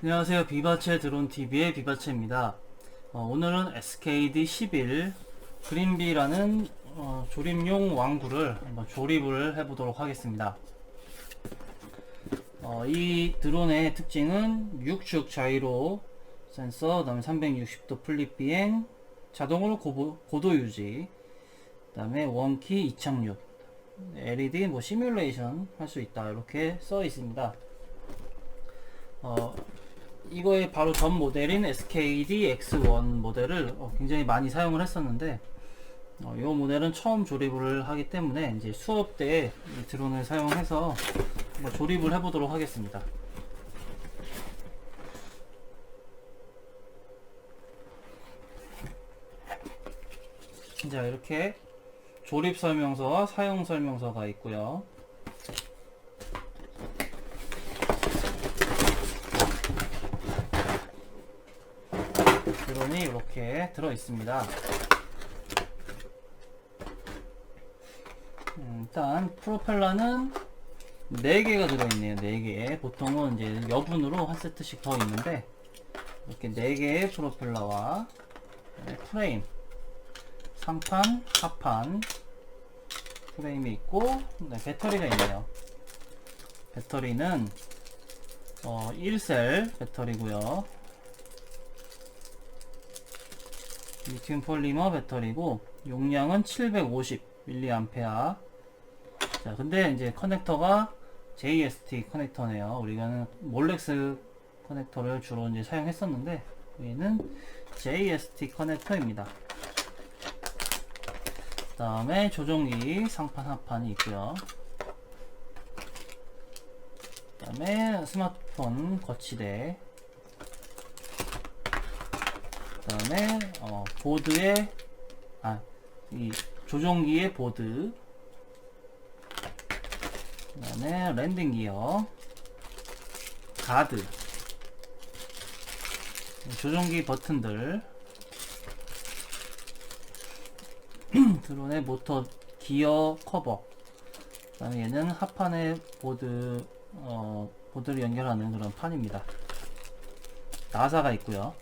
안녕하세요. 비바체 드론TV의 비바체입니다. 오늘은 SKD11 그린비라는 조립용 왕구를 한번 조립을 해보도록 하겠습니다. 이 드론의 특징은 6축 자이로 센서, 그 다음에 360도 플립 비행, 자동으로 고도 유지, 그 다음에 원키 이착륙, LED 시뮬레이션 할 수 있다, 이렇게 써 있습니다. 이거의 바로 전 모델인 SKD X1 모델을 굉장히 많이 사용을 했었는데, 이 모델은 처음 조립을 하기 때문에 이제 수업 때 이 드론을 사용해서 조립을 해보도록 하겠습니다. 자, 이렇게 조립 설명서와 사용 설명서가 있고요. 드론이 이렇게 들어 있습니다. 일단 프로펠러는 4개가 들어있네요. 4개. 보통은 이제 여분으로 한 세트씩 더 있는데, 이렇게 4개의 프로펠러와 프레임, 상판, 하판 프레임이 있고, 배터리가 있네요. 배터리는 1셀 배터리고요. 리튬 폴리머 배터리고, 용량은 750mAh. 자, 근데 이제 커넥터가 JST 커넥터네요. 우리가 몰렉스 커넥터를 주로 이제 사용했었는데, 여기는 JST 커넥터입니다. 그 다음에 조종기 상판 하판이 있고요. 그 다음에 스마트폰 거치대, 그 다음에 보드에 이 조종기의 보드, 그 다음에 랜딩 기어, 가드, 조종기 버튼들, 드론의 모터 기어 커버, 그 다음에 얘는 하판의 보드를 연결하는 그런 판입니다. 나사가 있고요.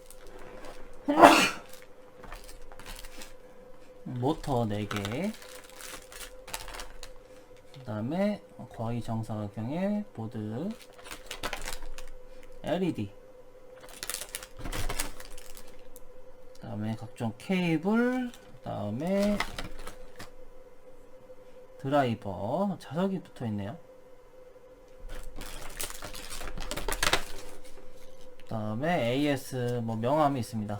모터 4개, 그 다음에 거의 정사각형의 보드, LED, 그 다음에 각종 케이블, 그 다음에 드라이버, 자석이 붙어 있네요. 그 다음에 AS 명암이 있습니다.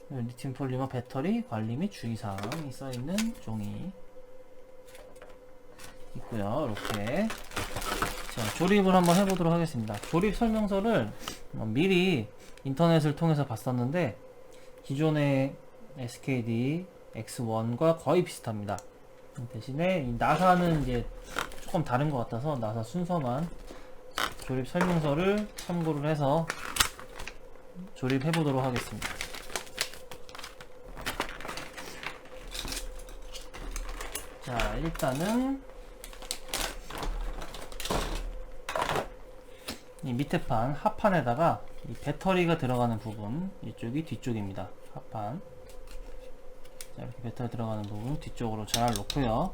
리튬 폴리머 배터리 관리 및 주의사항이 써있는 종이 있고요. 이렇게 자, 조립을 한번 해보도록 하겠습니다. 조립 설명서를 미리 인터넷을 통해서 봤었는데, 기존의 SKD X1과 거의 비슷합니다. 대신에 나사는 이제 조금 다른 것 같아서 나사 순서만 조립 설명서를 참고를 해서 조립해 보도록 하겠습니다. 자, 일단은 이 밑에 판 하판에다가 이 배터리가 들어가는 부분, 이쪽이 뒤쪽입니다. 하판. 자, 이렇게 배터리 들어가는 부분 뒤쪽으로 잘 놓고요.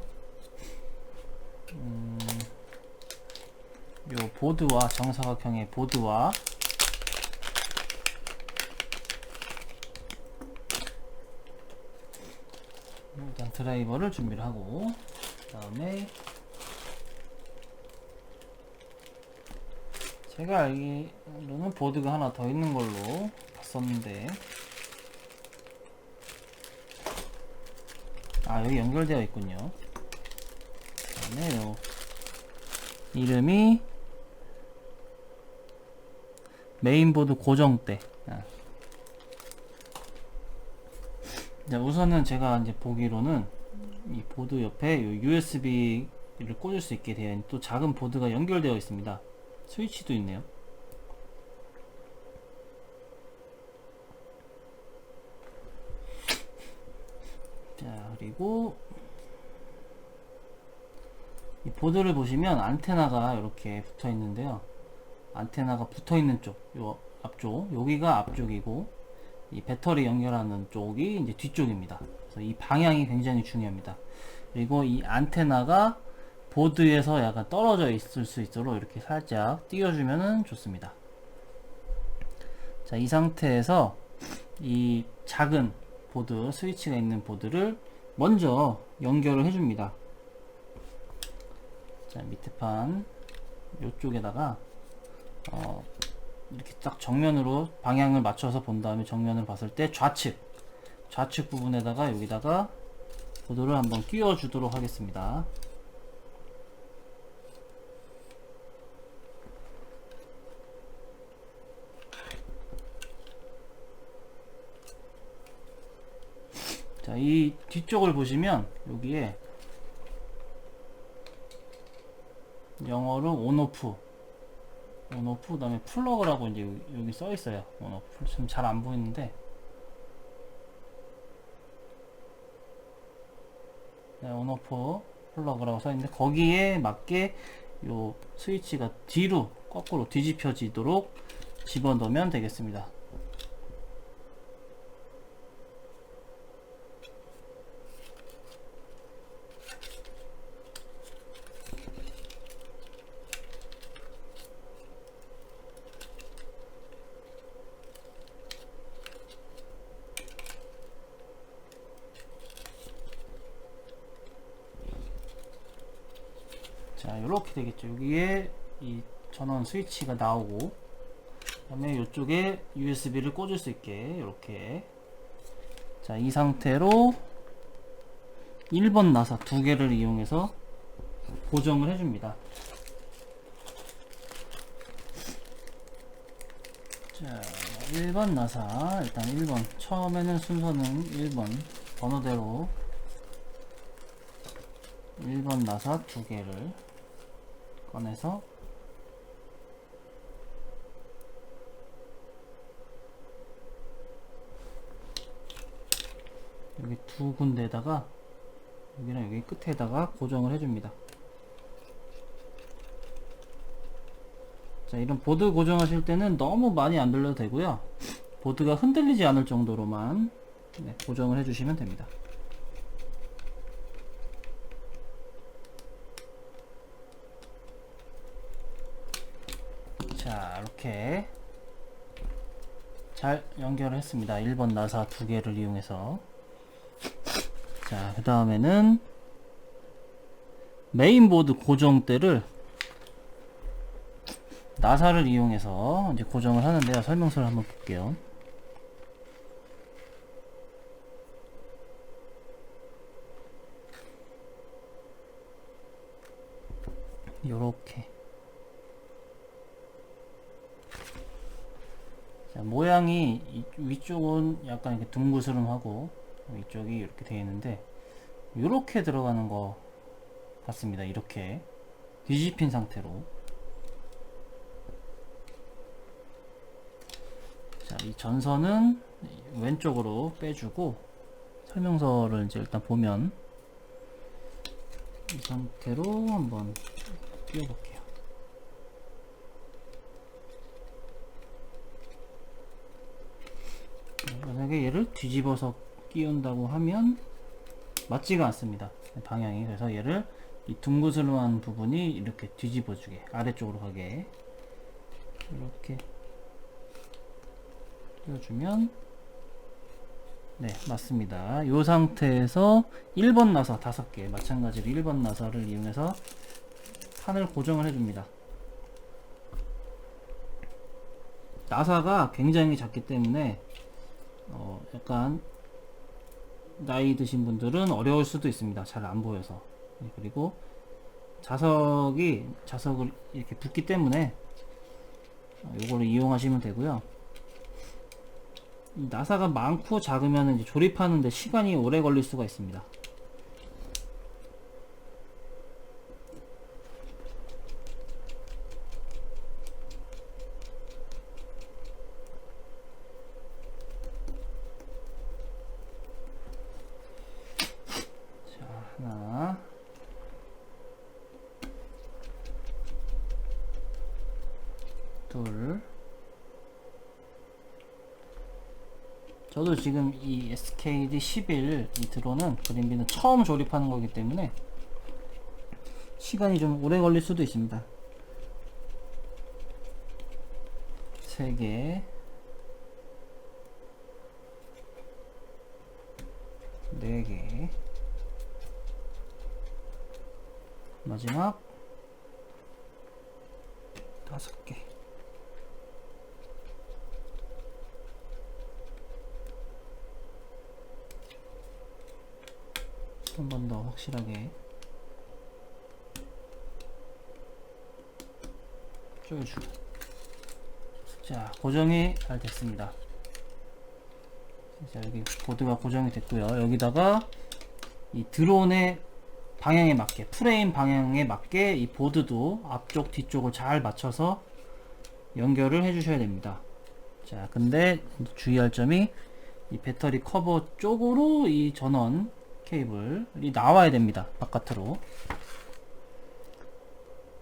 요 보드와 정사각형의 보드와 일단 드라이버를 준비를 하고, 그 다음에 제가 알기로는 보드가 하나 더 있는 걸로 봤었는데, 여기 연결되어 있군요. 그 다음에 요 이름이 메인보드 고정대. 자, 우선은 제가 이제 보기로는 이 보드 옆에 요 USB를 꽂을 수 있게 되어 있는 또 작은 보드가 연결되어 있습니다. 스위치도 있네요. 자, 그리고 이 보드를 보시면 안테나가 이렇게 붙어 있는데요. 안테나가 붙어 있는 쪽, 요 앞쪽, 여기가 앞쪽이고 이 배터리 연결하는 쪽이 이제 뒤쪽입니다. 그래서 이 방향이 굉장히 중요합니다. 그리고 이 안테나가 보드에서 약간 떨어져 있을 수 있도록 이렇게 살짝 띄워주면 좋습니다. 자, 이 상태에서 이 작은 보드, 스위치가 있는 보드를 먼저 연결을 해줍니다. 자, 밑에 판 이쪽에다가 이렇게 딱 정면으로 방향을 맞춰서 본 다음에 정면을 봤을 때 좌측 부분에다가 여기다가 보드를 한번 끼워 주도록 하겠습니다. 자, 이 뒤쪽을 보시면 여기에 영어로 온오프 그 다음에 플러그라고 이제 여기 써 있어요. 온오프. 좀 잘 안 보이는데, 네, 온오프 플러그라고 써 있는데, 거기에 맞게 요 스위치가 뒤로 거꾸로 뒤집혀지도록 집어 넣으면 되겠습니다. 자, 이렇게 되겠죠. 여기에 이 전원 스위치가 나오고, 그 다음에 이쪽에 USB를 꽂을 수 있게 이렇게. 자, 이 상태로 1번 나사 두 개를 이용해서 고정을 해줍니다. 자, 1번 나사, 일단 1번, 처음에는 순서는 1번 번호대로 1번 나사 두 개를 꺼내서 여기 두 군데에다가, 여기랑 여기 끝에다가 고정을 해줍니다. 자, 이런 보드 고정하실 때는 너무 많이 안 돌려도 되고요. 보드가 흔들리지 않을 정도로만 고정을 해주시면 됩니다. 자, 이렇게 잘 연결을 했습니다. 1번 나사 두 개를 이용해서. 자, 그 다음에는 메인보드 고정대를 나사를 이용해서 이제 고정을 하는데요. 설명서를 한번 볼게요. 요렇게. 자, 모양이 위쪽은 약간 이렇게 둥그스름하고 위쪽이 이렇게 되어 있는데, 이렇게 들어가는 것 같습니다. 이렇게 뒤집힌 상태로. 자, 이 전선은 왼쪽으로 빼주고, 설명서를 이제 일단 보면 이 상태로 한번 끼워볼게요. 만약에 얘를 뒤집어서 끼운다고 하면 맞지가 않습니다. 방향이. 그래서 얘를 이 둥그스름한 부분이 이렇게 뒤집어주게, 아래쪽으로 가게 이렇게 끼워주면 네, 맞습니다. 이 상태에서 1번 나사 5개, 마찬가지로 1번 나사를 이용해서 판을 고정을 해줍니다. 나사가 굉장히 작기 때문에 약간 나이 드신 분들은 어려울 수도 있습니다. 잘 안 보여서. 그리고 자석을 이렇게 붙기 때문에 이거를 이용하시면 되고요. 나사가 많고 작으면 이제 조립하는데 시간이 오래 걸릴 수가 있습니다. 자, 하나. 저도 지금 이 SKD11 이 드론은 그린비는 처음 조립하는 거기 때문에 시간이 좀 오래 걸릴 수도 있습니다. 3개, 4개, 마지막 5개. 한 번 더 확실하게 쪼여주고. 자, 고정이 잘 됐습니다. 자, 여기 보드가 고정이 됐고요. 여기다가 이 드론의 방향에 맞게, 프레임 방향에 맞게 이 보드도 앞쪽 뒤쪽을 잘 맞춰서 연결을 해 주셔야 됩니다. 자, 근데 주의할 점이 이 배터리 커버 쪽으로 이 전원 케이블이 나와야 됩니다. 바깥으로.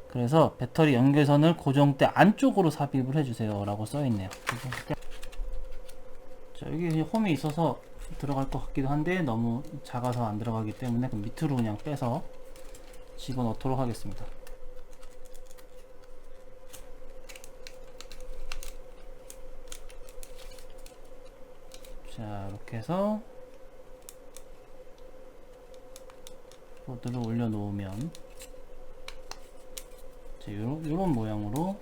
그래서 배터리 연결선을 고정대 안쪽으로 삽입을 해주세요 라고 써있네요. 자, 여기 홈이 있어서 들어갈 것 같기도 한데 너무 작아서 안 들어가기 때문에 그럼 밑으로 그냥 빼서 집어넣도록 하겠습니다. 자, 이렇게 해서 보드를 올려놓으면 요런 모양으로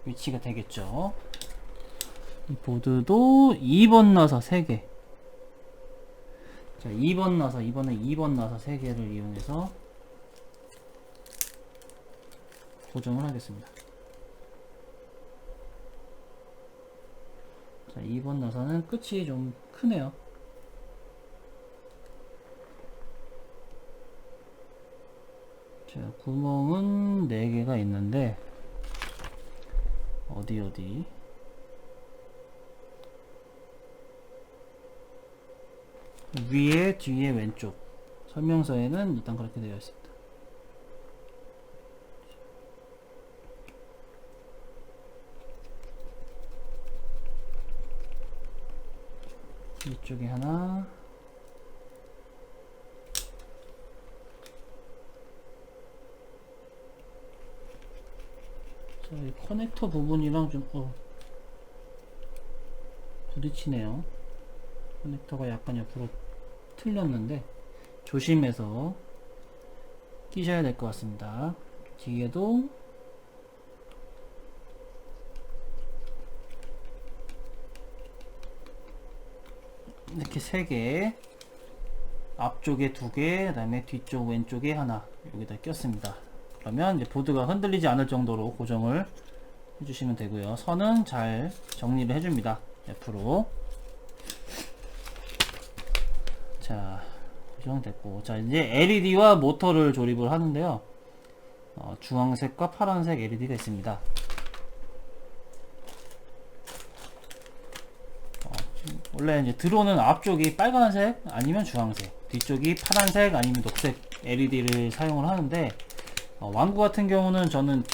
위치가 되겠죠. 이 보드도 2번 나사 3개. 자, 2번 나사, 이번에 2번 나사 3개를 이용해서 고정을 하겠습니다. 자, 2번 나사는 끝이 좀 크네요. 자, 구멍은 4개가 있는데 어디 위에, 뒤에, 왼쪽 설명서에는 일단 그렇게 되어 있습니다. 이쪽에 하나, 자, 이 커넥터 부분이랑 좀 부딪히네요. 커넥터가 약간 옆으로 틀렸는데 조심해서 끼셔야 될 것 같습니다. 뒤에도 이렇게 3개, 앞쪽에 2개, 그 다음에 뒤쪽 왼쪽에 하나 여기다 꼈습니다. 그러면 이제 보드가 흔들리지 않을 정도로 고정을 해주시면 되고요. 선은 잘 정리를 해줍니다. 옆으로. 자, 고정됐고, 자, 이제 LED와 모터를 조립을 하는데요. 주황색과 파란색 LED가 있습니다. 원래 이제 드론은 앞쪽이 빨간색 아니면 주황색, 뒤쪽이 파란색 아니면 녹색 LED를 사용을 하는데, 완구 같은 경우는 저는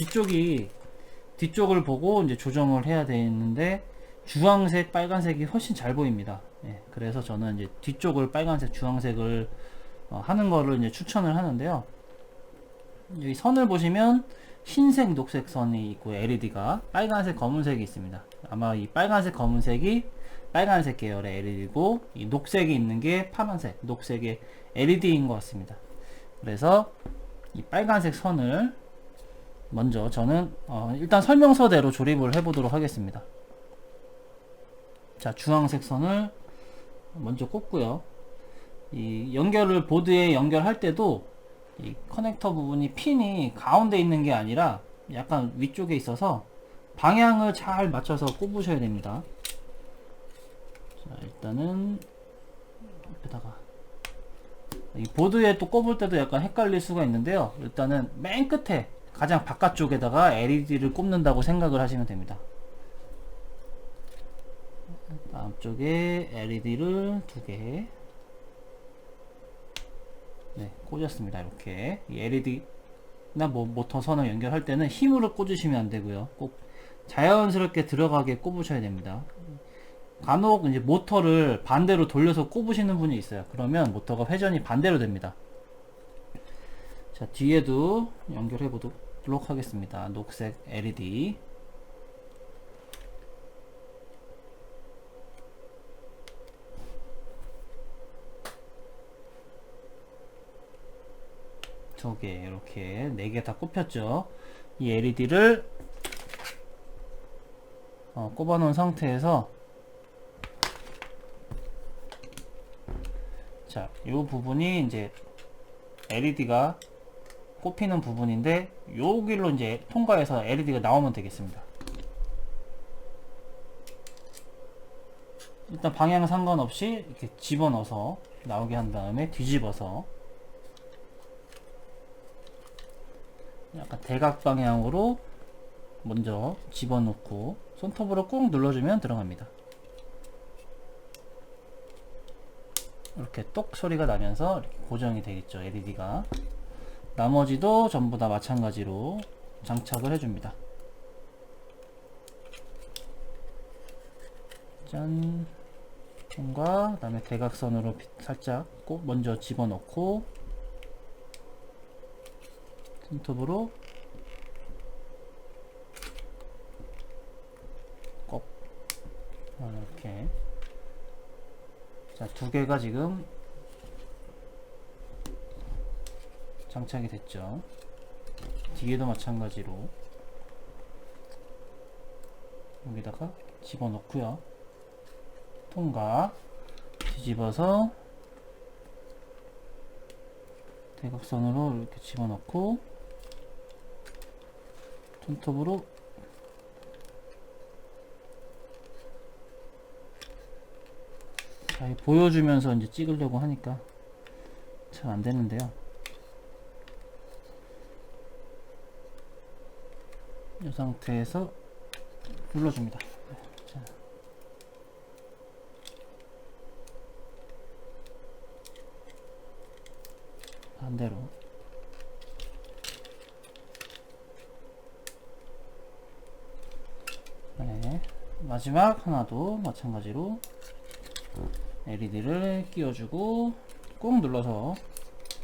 뒤쪽을 보고 이제 조정을 해야 되는데, 주황색, 빨간색이 훨씬 잘 보입니다. 예, 그래서 저는 이제 뒤쪽을 빨간색, 주황색을 하는 거를 이제 추천을 하는데요. 여기 선을 보시면 흰색, 녹색 선이 있고 LED가 빨간색, 검은색이 있습니다. 아마 이 빨간색, 검은색이 빨간색 계열의 LED고 이 녹색이 있는 게 파란색, 녹색의 LED인 것 같습니다. 그래서 이 빨간색 선을 먼저 저는 일단 설명서대로 조립을 해 보도록 하겠습니다. 자, 주황색 선을 먼저 꽂고요. 이 연결을 보드에 연결할 때도 이 커넥터 부분이 핀이 가운데 있는 게 아니라 약간 위쪽에 있어서 방향을 잘 맞춰서 꼽으셔야 됩니다. 자, 일단은 옆에다가 이 보드에 또 꼽을 때도 약간 헷갈릴 수가 있는데요. 일단은 맨 끝에 가장 바깥쪽에다가 LED를 꼽는다고 생각을 하시면 됩니다. 다음 쪽에 LED를 2개 꽂았습니다. 이렇게 이 LED나 모터 선을 연결할 때는 힘으로 꽂으시면 안 되고요. 꼭 자연스럽게 들어가게 꼽으셔야 됩니다. 간혹 이제 모터를 반대로 돌려서 꼽으시는 분이 있어요. 그러면 모터가 회전이 반대로 됩니다. 자, 뒤에도 연결해 보도록 하겠습니다. 녹색 LED. 두 개, 이렇게 4개 다 꼽혔죠. 이 LED를 꼽아 놓은 상태에서, 자, 이 부분이 이제 LED가 꼽히는 부분인데, 요 길로 이제 통과해서 LED가 나오면 되겠습니다. 일단 방향 상관없이 이렇게 집어넣어서 나오게 한 다음에 뒤집어서 약간 대각 방향으로 먼저 집어넣고 손톱으로 꾹 눌러주면 들어갑니다. 이렇게 똑 소리가 나면서 이렇게 고정이 되겠죠, LED가. 나머지도 전부 다 마찬가지로 장착을 해줍니다. 짠. 통과. 그 다음에 대각선으로 살짝 꼭 먼저 집어넣고 손톱으로 꼭 이렇게. 자, 두 개가 지금 장착이 됐죠. 뒤에도 마찬가지로 여기다가 집어넣고요. 통과. 뒤집어서 대각선으로 이렇게 집어넣고 손톱으로 자, 보여주면서 이제 찍으려고 하니까 잘 안 되는데요. 이 상태에서 눌러줍니다. 자. 반대로. 네. 마지막 하나도 마찬가지로 LED를 끼워주고 꾹 눌러서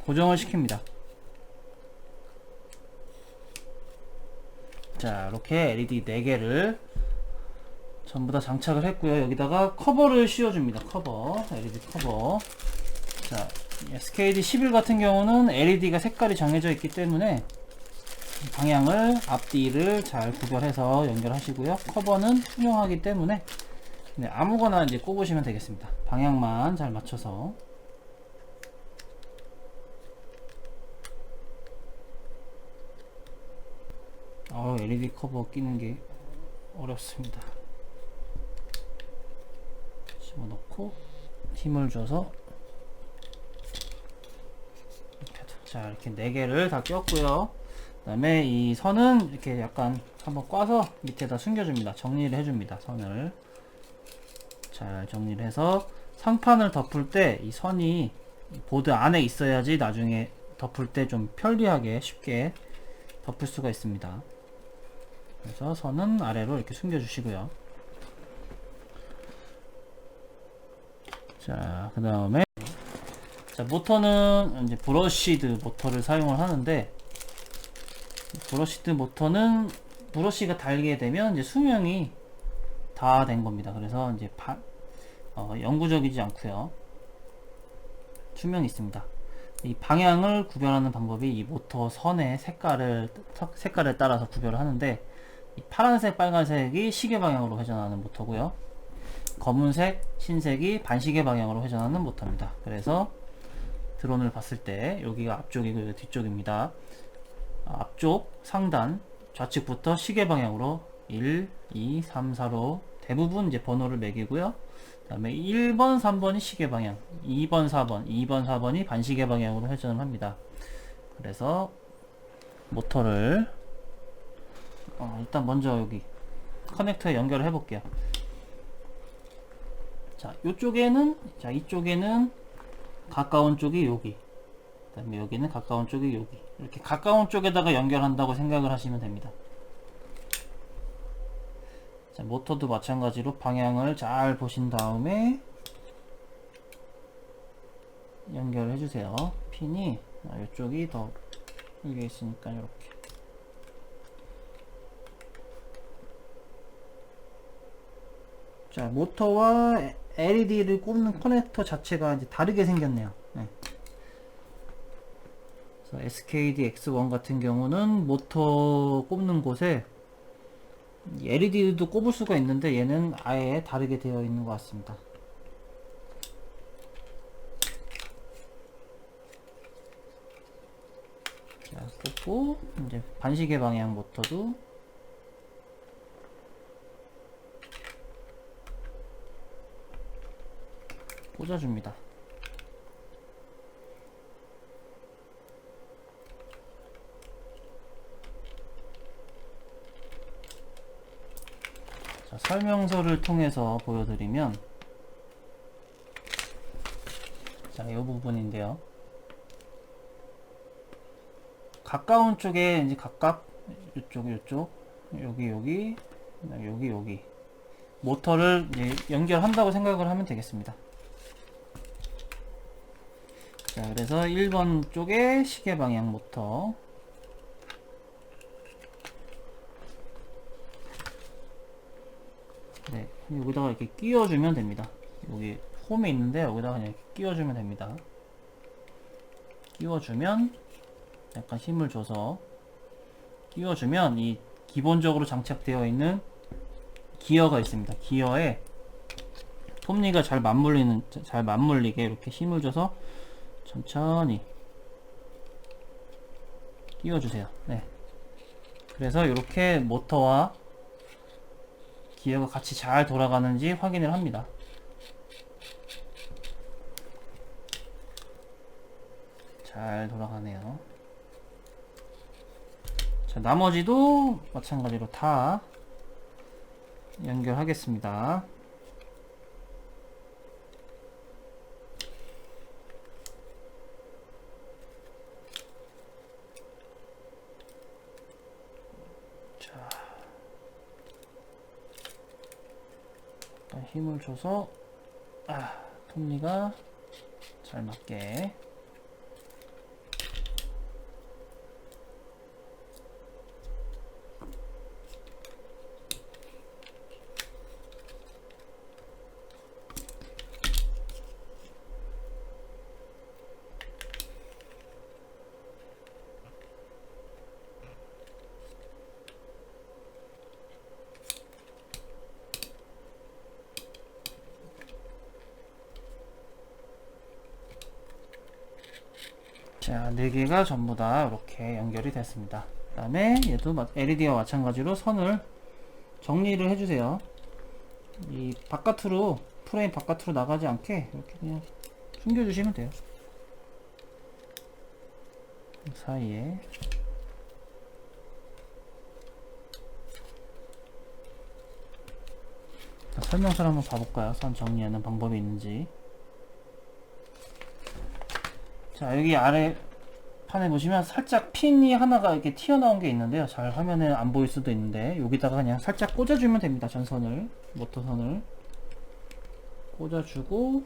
고정을 시킵니다. 자, 이렇게 LED 4개를 전부 다 장착을 했고요. 여기다가 커버를 씌워줍니다. 커버, LED 커버. 자, SKD11 같은 경우는 LED가 색깔이 정해져 있기 때문에 방향을, 앞뒤를 잘 구별해서 연결하시고요. 커버는 투명하기 때문에 아무거나 이제 꼽으시면 되겠습니다. 방향만 잘 맞춰서. LED 커버 끼는 게 어렵습니다. 집어넣고 힘을 줘서 자, 이렇게 4개를 다 꼈고요. 그 다음에 이 선은 이렇게 약간 한번 꽈서 밑에다 숨겨줍니다. 정리를 해줍니다. 선을 잘 정리를 해서 상판을 덮을 때 이 선이 보드 안에 있어야지 나중에 덮을 때 좀 편리하게 쉽게 덮을 수가 있습니다. 그래서 선은 아래로 이렇게 숨겨 주시고요. 자, 그 다음에 자, 모터는 이제 브러시드 모터를 사용을 하는데, 브러시드 모터는 브러시가 달게 되면 이제 수명이 다 된 겁니다. 그래서 이제 영구적이지 않고요. 수명이 있습니다. 이 방향을 구별하는 방법이 이 모터 선의 색깔에 따라서 구별을 하는데, 이 파란색, 빨간색이 시계 방향으로 회전하는 모터고요. 검은색, 흰색이 반시계 방향으로 회전하는 모터입니다. 그래서 드론을 봤을 때 여기가 앞쪽이고 여기가 뒤쪽입니다. 앞쪽 상단 좌측부터 시계 방향으로 1, 2, 3, 4로 대부분 이제 번호를 매기고요. 그 다음에 1번, 3번이 시계 방향, 2번, 4번, 2번, 4번이 반시계 방향으로 회전을 합니다. 그래서 모터를 일단 먼저 여기 커넥터에 연결을 해 볼게요. 자, 이쪽에는 가까운 쪽이 여기, 그 다음에 여기는 가까운 쪽이 여기, 이렇게 가까운 쪽에다가 연결한다고 생각을 하시면 됩니다. 자, 모터도 마찬가지로 방향을 잘 보신 다음에 연결해 주세요. 핀이 이쪽이 더 열려 있으니까 이렇게. 자, 모터와 LED를 꼽는 커넥터 자체가 이제 다르게 생겼네요. 네. 그래서 SKD X1 같은 경우는 모터 꼽는 곳에 LED도 꼽을 수가 있는데 얘는 아예 다르게 되어 있는 것 같습니다. 자, 꽂고 이제 반시계 방향 모터도 꽂아줍니다. 자, 설명서를 통해서 보여드리면, 자, 이 부분인데요. 가까운 쪽에 이제 각각 이쪽, 여기, 여기 모터를 이제 연결한다고 생각을 하면 되겠습니다. 자, 그래서 1번 쪽에 시계 방향 모터, 네, 여기다가 이렇게 끼워주면 됩니다. 여기 홈에 있는데 여기다가 그냥 끼워주면 됩니다. 끼워주면 약간 힘을 줘서 끼워주면 이 기본적으로 장착되어 있는 기어가 있습니다. 기어에 톱니가 잘 맞물리게 이렇게 힘을 줘서 천천히 끼워주세요. 네. 그래서 이렇게 모터와 기어가 같이 잘 돌아가는지 확인을 합니다. 잘 돌아가네요. 자, 나머지도 마찬가지로 다 연결하겠습니다. 자, 힘을 줘서 톱니가 잘 맞게. 자, 4개가 전부 다 이렇게 연결이 됐습니다. 그 다음에 얘도 LED와 마찬가지로 선을 정리를 해주세요. 이 바깥으로, 프레임 바깥으로 나가지 않게 이렇게 그냥 숨겨주시면 돼요. 그 사이에. 자, 설명서를 한번 봐볼까요? 선 정리하는 방법이 있는지. 자, 여기 아래 판에 보시면 살짝 핀이 하나가 이렇게 튀어나온 게 있는데요. 잘 화면에 안 보일 수도 있는데 여기다가 그냥 살짝 꽂아주면 됩니다. 전선을, 모터선을 꽂아주고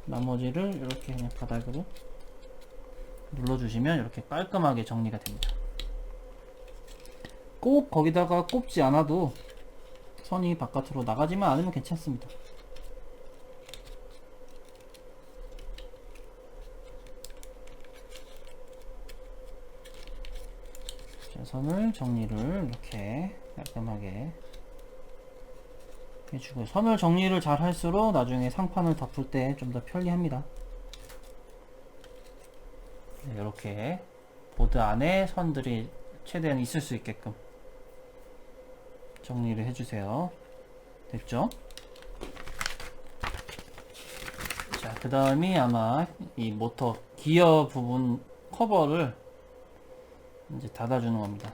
나머지를 이렇게 그냥 바닥으로 눌러주시면 이렇게 깔끔하게 정리가 됩니다. 꼭 거기다가 꼽지 않아도 선이 바깥으로 나가지만 않으면 괜찮습니다. 선을 정리를 이렇게 깔끔하게 해주고, 선을 정리를 잘 할수록 나중에 상판을 덮을 때 좀 더 편리합니다. 네, 이렇게 보드 안에 선들이 최대한 있을 수 있게끔 정리를 해주세요. 됐죠? 자, 그 다음이 아마 이 모터 기어 부분 커버를 이제 닫아주는 겁니다.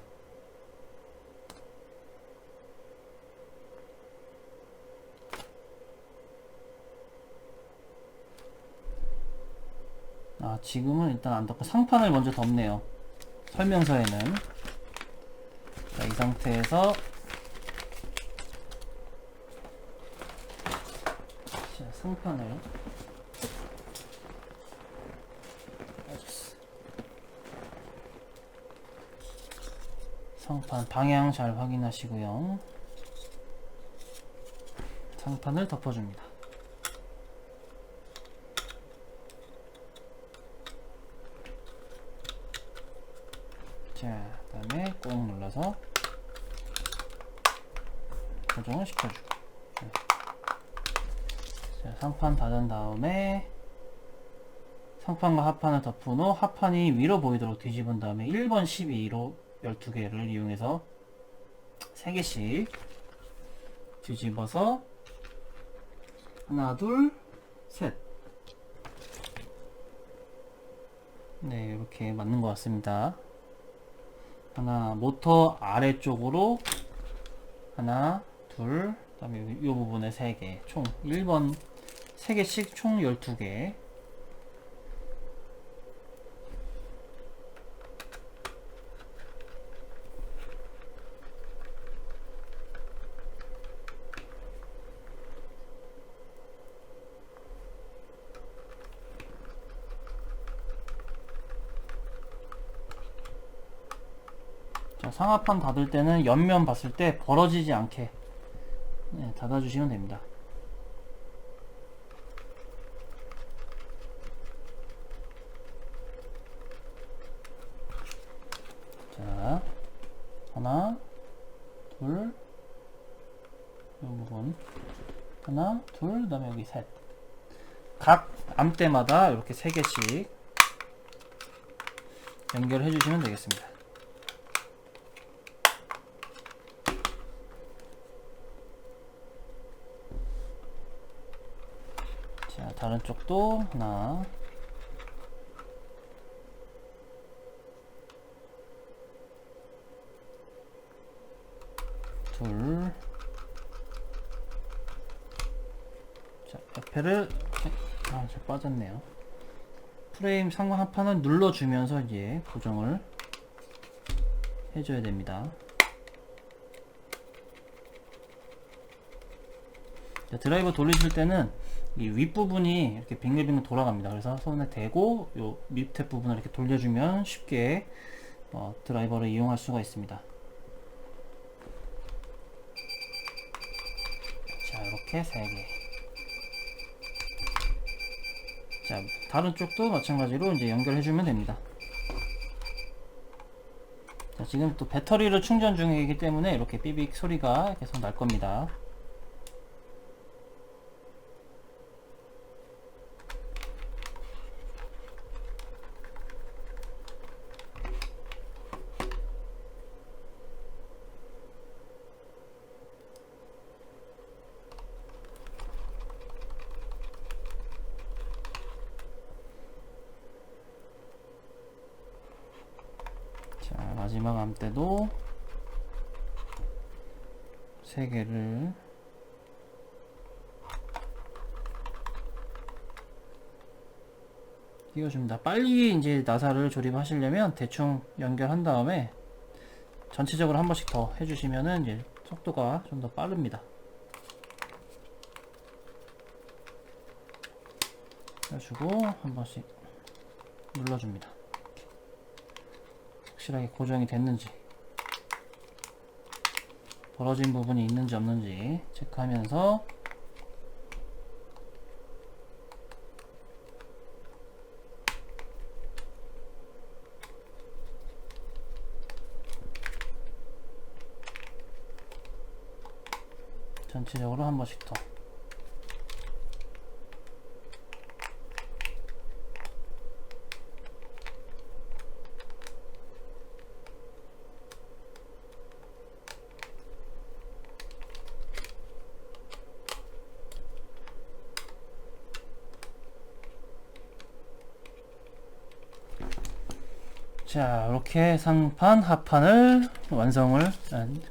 지금은 일단 안 닫고 상판을 먼저 덮네요. 설명서에는. 자, 이 상태에서 상판을 빠졌어. 상판 방향 잘 확인하시고요. 상판을 덮어줍니다. 자, 그 다음에 꾹 눌러서 고정을 시켜주고, 자, 상판 닫은 다음에 상판과 하판을 덮은 후 하판이 위로 보이도록 뒤집은 다음에 1번 12로 12개를 이용해서 3개씩 뒤집어서 하나 둘 셋, 네, 이렇게 맞는 것 같습니다. 하나, 모터 아래쪽으로 하나 둘, 그 다음에 이 부분에 3개, 총 1번 3개씩 총 12개. 자, 상하판 닫을 때는 옆면 봤을 때 벌어지지 않게, 네, 닫아주시면 됩니다. 자, 하나, 둘, 이 부분 하나, 둘, 그 다음에 여기 셋. 각 암대마다 이렇게 3개씩 연결해 주시면 되겠습니다. 자, 다른 쪽도 하나, 둘, 자, 옆에를 잘 빠졌네요. 프레임 상방 하판을 눌러주면서 이제 고정을 해줘야 됩니다. 자, 드라이버 돌리실 때는 이 윗부분이 이렇게 빙글빙글 돌아갑니다. 그래서 손에 대고 요 밑에 부분을 이렇게 돌려주면 쉽게 드라이버를 이용할 수가 있습니다. 자, 이렇게 3개. 자, 다른 쪽도 마찬가지로 이제 연결해주면 됩니다. 자, 지금 또 배터리를 충전 중이기 때문에 이렇게 삐빅 소리가 계속 날 겁니다. 자, 마지막 암대도 3개를 띄워줍니다. 빨리 이제 나사를 조립하시려면 대충 연결한 다음에 전체적으로 한 번씩 더 해주시면은 이제 속도가 좀 더 빠릅니다. 해주고 한 번씩 눌러줍니다. 확실하게 고정이 됐는지, 벌어진 부분이 있는지 없는지 체크하면서 전체적으로 한 번씩 더. 자, 이렇게 상판, 하판을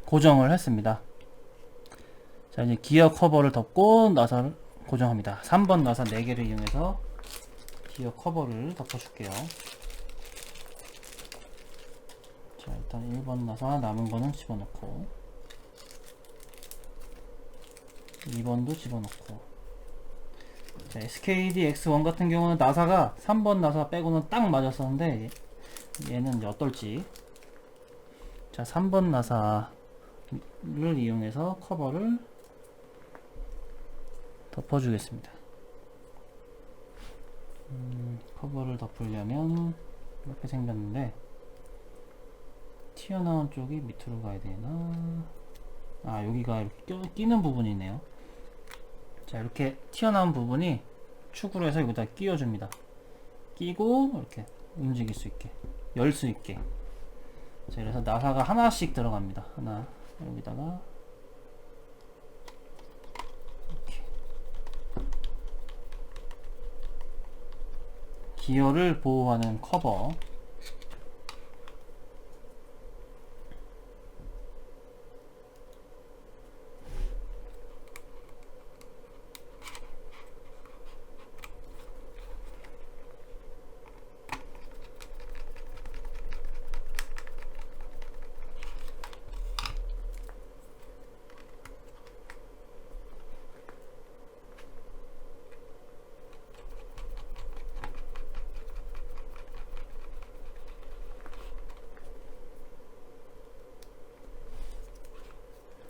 고정을 했습니다. 자, 이제 기어 커버를 덮고 나사를 고정합니다. 3번 나사 4개를 이용해서 기어 커버를 덮어줄게요. 자, 일단 1번 나사 남은 거는 집어넣고, 2번도 집어넣고, 자, SKD X1 같은 경우는 나사가 3번 나사 빼고는 딱 맞았었는데 얘는 이제 어떨지. 자, 3번 나사를 이용해서 커버를 덮어주겠습니다. 커버를 덮으려면 이렇게 생겼는데 튀어나온 쪽이 밑으로 가야 되나? 아, 여기가 이렇게 끼는 부분이네요. 자, 이렇게 튀어나온 부분이 축으로 해서 여기다 끼워줍니다. 끼고 이렇게 움직일 수 있게, 열 수 있게. 자, 그래서 나사가 하나씩 들어갑니다. 하나 여기다가 이렇게 기어를 보호하는 커버.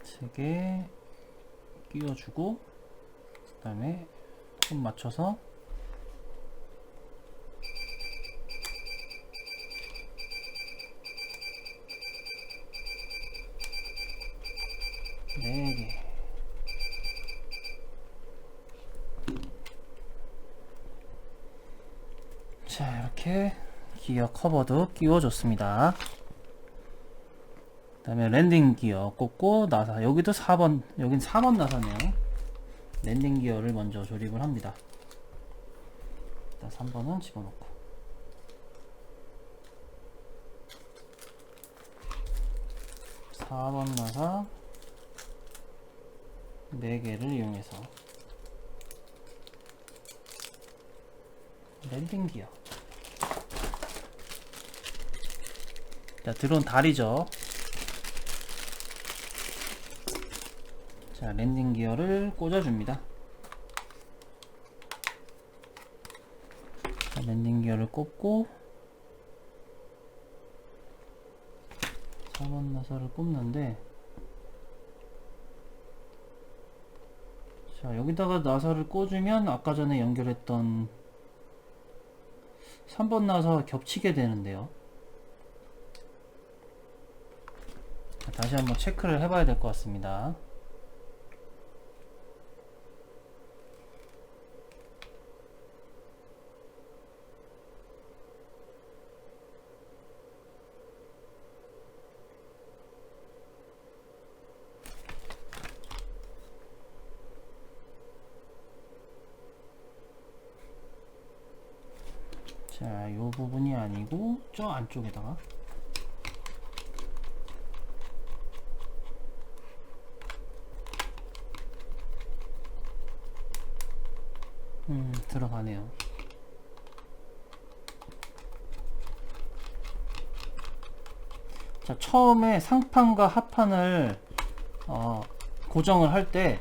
세 개 끼워주고 그 다음에 손 맞춰서 네 개. 자, 이렇게 기어 커버도 끼워줬습니다. 그 다음에 랜딩 기어 꽂고 나사, 여기도 4번, 여긴 4번 나사네요. 랜딩 기어를 먼저 조립을 합니다. 일단 3번은 집어넣고 4번 나사 4개를 이용해서 랜딩 기어. 자, 드론 다리죠. 자, 랜딩 기어를 꽂아줍니다. 자, 랜딩 기어를 꽂고 4번 나사를 꼽는데, 자, 여기다가 나사를 꽂으면 아까 전에 연결했던 3번 나사와 겹치게 되는데요. 자, 다시 한번 체크를 해봐야 될 것 같습니다. 자, 요 부분이 아니고 저 안쪽에다가 들어가네요. 자, 처음에 상판과 하판을 고정을 할 때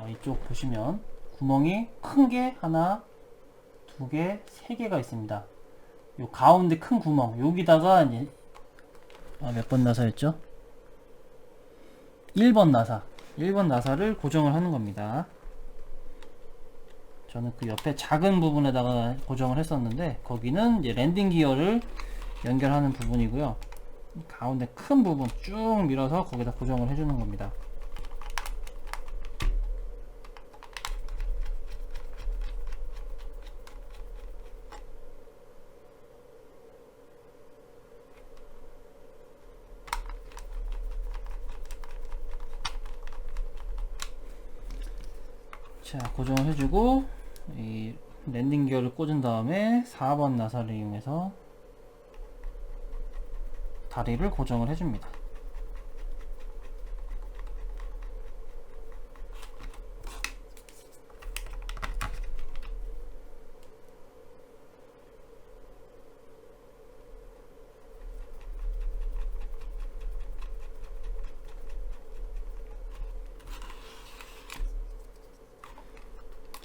이쪽 보시면 구멍이 큰 게 하나, 두 개, 세 개가 있습니다. 요 가운데 큰 구멍, 여기다가 이제 몇 번 나사였죠? 1번 나사, 1번 나사를 고정을 하는 겁니다. 저는 그 옆에 작은 부분에다가 고정을 했었는데, 거기는 이제 랜딩 기어를 연결하는 부분이고요. 가운데 큰 부분 쭉 밀어서 거기다 고정을 해주는 겁니다. 자, 고정을 해주고 이 랜딩 기어를 꽂은 다음에 4번 나사를 이용해서 다리를 고정을 해줍니다.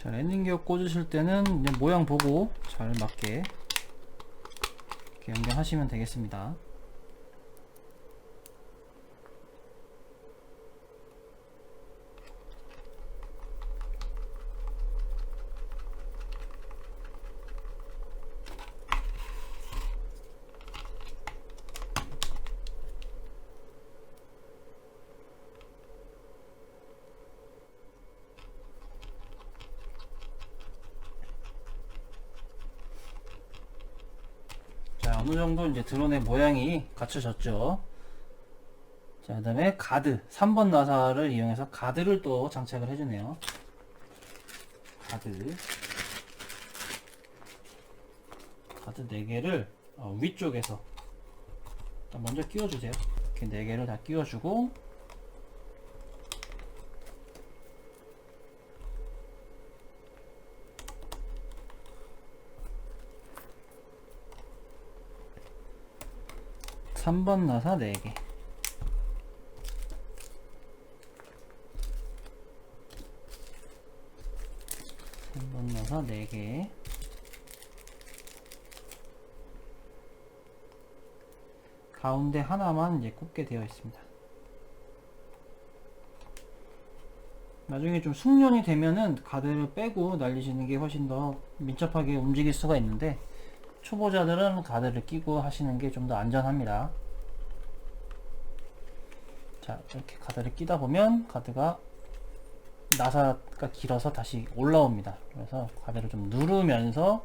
자, 랜딩 기어 꽂으실 때는 이제 모양 보고 잘 맞게 이렇게 연결하시면 되겠습니다. 자, 어느 정도 이제 드론의 모양이 갖춰졌죠. 자, 그 다음에 가드 3번 나사를 이용해서 가드를 또 장착을 해주네요. 가드 4개를 위쪽에서 먼저 끼워주세요. 이렇게 4개를 다 끼워주고, 삼 번 나사 4개, 3번 나사 4개, 가운데 하나만 이제 꽂게 되어 있습니다. 나중에 좀 숙련이 되면은 가드를 빼고 날리시는 게 훨씬 더 민첩하게 움직일 수가 있는데, 초보자들은 가드를 끼고 하시는 게 좀 더 안전합니다. 자, 이렇게 가드를 끼다 보면 가드가 나사가 길어서 다시 올라옵니다. 그래서 가드를 좀 누르면서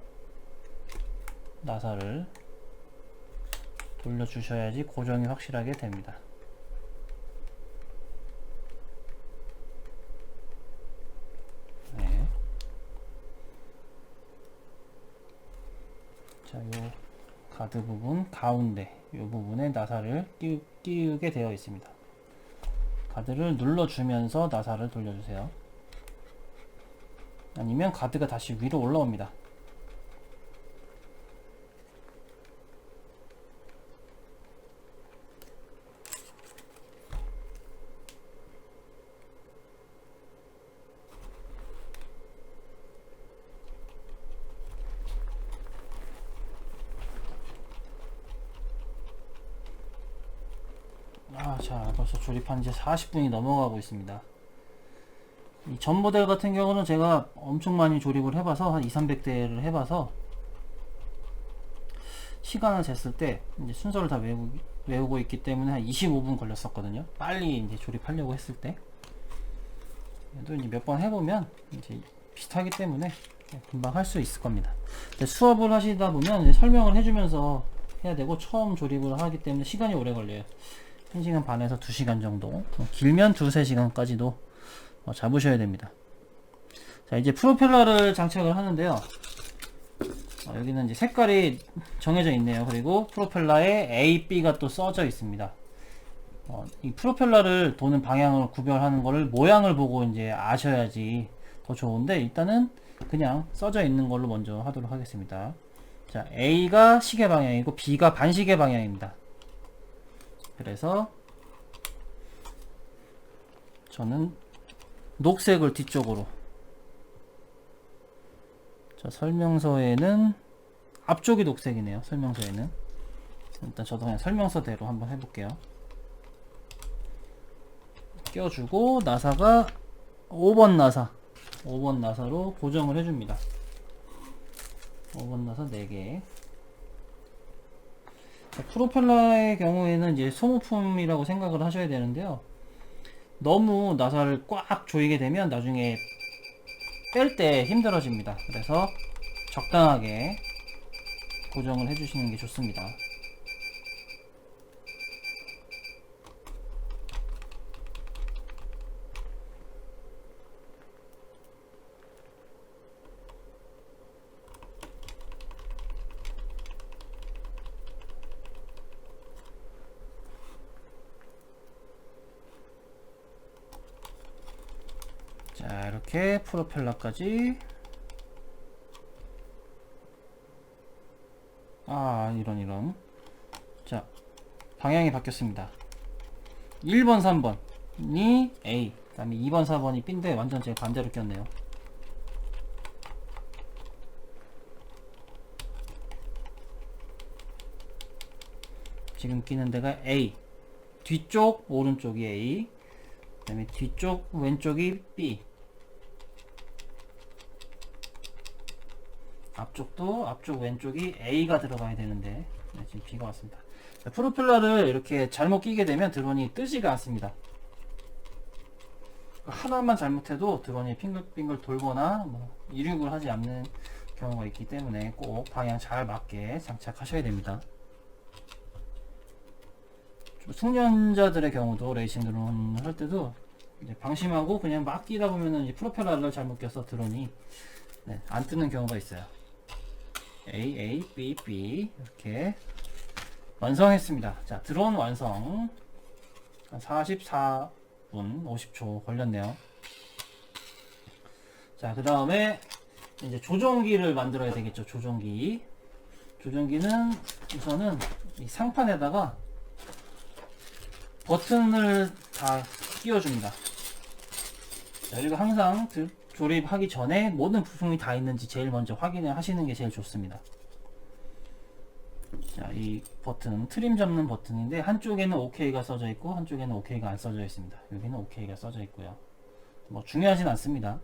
나사를 돌려주셔야지 고정이 확실하게 됩니다. 네. 자, 요 가드 부분 가운데 요 부분에 나사를 끼우게 되어 있습니다. 가드를 눌러주면서 나사를 돌려주세요. 아니면 가드가 다시 위로 올라옵니다. 자, 벌써 조립한 지 40분이 넘어가고 있습니다. 이 전 모델 같은 경우는 제가 엄청 많이 조립을 해봐서 한 200~300대를 해봐서 시간을 쟀을 때 이제 순서를 다 외우고 있기 때문에 한 25분 걸렸었거든요. 빨리 이제 조립하려고 했을 때. 또 이제 몇 번 해보면 이제 비슷하기 때문에 금방 할 수 있을 겁니다. 수업을 하시다 보면 이제 설명을 해주면서 해야 되고, 처음 조립을 하기 때문에 시간이 오래 걸려요. 1시간 반에서 2시간 정도, 길면 2~3시간까지도 잡으셔야 됩니다. 자, 이제 프로펠러를 장착을 하는데요. 여기는 이제 색깔이 정해져 있네요. 그리고 프로펠러에 A, B가 또 써져 있습니다. 이 프로펠러를 도는 방향을 구별하는 거를 모양을 보고 이제 아셔야지 더 좋은데, 일단은 그냥 써져 있는 걸로 먼저 하도록 하겠습니다. 자, A가 시계 방향이고 B가 반시계 방향입니다. 그래서 저는 녹색을 뒤쪽으로, 자, 설명서에는 앞쪽이 녹색이네요. 설명서에는 일단 저도 그냥 설명서대로 한번 해볼게요. 껴주고 나사가 5번 나사로 고정을 해줍니다. 5번 나사 4개. 프로펠러의 경우에는 이제 소모품이라고 생각을 하셔야 되는데요. 너무 나사를 꽉 조이게 되면 나중에 뺄 때 힘들어집니다. 그래서 적당하게 고정을 해주시는 게 좋습니다. 자, 이렇게 프로펠러까지, 이런. 자, 방향이 바뀌었습니다. 1번 3번이 A, 그 다음에 2번 4번이 B인데 완전 제가 반대로 꼈네요. 지금 끼는 데가 A, 뒤쪽 오른쪽이 A, 그 다음에 뒤쪽 왼쪽이 B, 앞쪽도 앞쪽 왼쪽이 A가 들어가야 되는데 네, 지금 B가 왔습니다. 프로펠러를 이렇게 잘못 끼게 되면 드론이 뜨지가 않습니다. 하나만 잘못해도 드론이 빙글빙글 돌거나 뭐 이륙을 하지 않는 경우가 있기 때문에 꼭 방향 잘 맞게 장착하셔야 됩니다. 좀 숙련자들의 경우도 레이싱 드론 할 때도 이제 방심하고 그냥 막 끼다 보면은 프로펠러를 잘못 껴서 드론이 네, 안 뜨는 경우가 있어요. A, A, B, B 이렇게 완성했습니다. 자, 드론 완성. 한 44분 50초 걸렸네요. 자, 그 다음에 이제 조종기를 만들어야 되겠죠. 조종기. 조종기는 우선은 이 상판에다가 버튼을 다 끼워줍니다. 자, 그리고 항상 조립하기 전에 모든 부품이 다 있는지 제일 먼저 확인을 하시는 게 제일 좋습니다. 자, 이 버튼 트림 잡는 버튼인데 한쪽에는 OK가 써져 있고 한쪽에는 OK가 안 써져 있습니다. 여기는 OK가 써져 있고요. 뭐 중요하진 않습니다.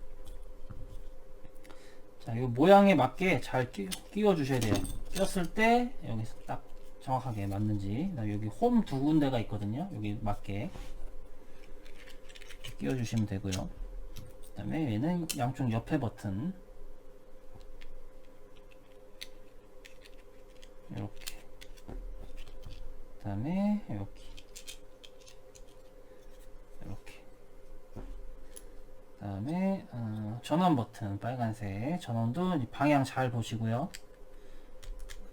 자, 이 모양에 맞게 잘 끼워 주셔야 돼요. 꼈을 때 여기서 딱 정확하게 맞는지. 여기 홈 두 군데가 있거든요. 여기 맞게 끼워 주시면 되고요. 그 다음에 얘는 양쪽 옆에 버튼 이렇게, 그 다음에 이렇게 그 다음에 전원 버튼 빨간색 전원도 방향 잘 보시고요,